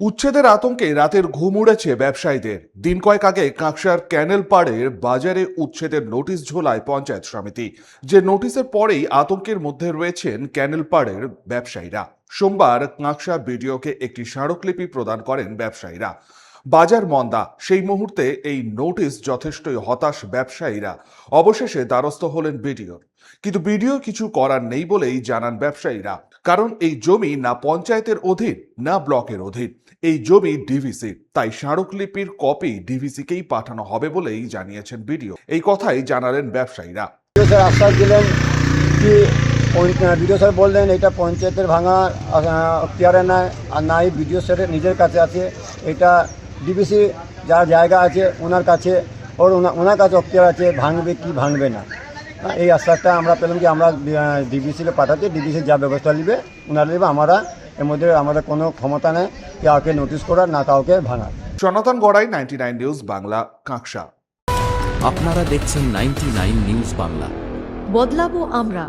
উচ্ছেদের আতঙ্কে রাতের ঘুম উড়েছে ব্যবসায়ীদের। দিন কয়েক আগে কাঁকসার ক্যানেল পাড়ের বাজারে উচ্ছেদের নোটিশ ঝোলায় পঞ্চায়েত সমিতি। যে নোটিশের পরেই আতঙ্কের মধ্যে রয়েছেন ক্যানেল পাড়ের ব্যবসায়ীরা। সোমবার কাঁকসা বিডিওকে একটি স্মারকলিপি প্রদান করেন ব্যবসায়ীরা। বাজার মন্দা, সেই মুহূর্তে এই নোটিশ যথেষ্টই হতাশ ব্যবসায়ীরা। অবশেষে দ্বারস্থ হলেন বিডিওর, কিন্তু বিডিও কিছু করার নেই বলেই জানান ব্যবসায়ীরা। কারণ এই জমি না পঞ্চায়েতের অধীন না ব্লকের অধীন, এই জমি ডিভিসির। তাই স্মারকলিপির কপি ডিভিসিকেই পাঠানো হবে বলেই জানিয়েছেন বিডিও। এই কথাই জানালেন ব্যবসায়ীরা। স্যার আশ্বাস দিলেন কি বিডিও স্যার বললেন এটা পঞ্চায়েতের ভাঙা অক্তিয়ারে নয়, আর নাই বিডিও স্যারের নিজের কাছে আছে। এটা ডিবিসি যার জায়গা আছে ওনার কাছে, ওনার কাছে অক্তিয়ার আছে, ভাঙবে কি ভাঙবে না। এই আশ্বাসটা আমরা পেলাম কি আমরা ডিবিসিকে পাঠাতে, ডিবিসি যা ব্যবস্থা নেবে ওনারা নেবে। আমরা এর মধ্যে আমাদের কোনো ক্ষমতা নেই কাউকে নোটিশ করার না কাউকে ভাঙার। সনাতন গড়াই, 99 নিউজ বাংলা, কাঁকসা। আপনারা দেখছেন 99 নিউজ বাংলা। বদলাবো আমরা।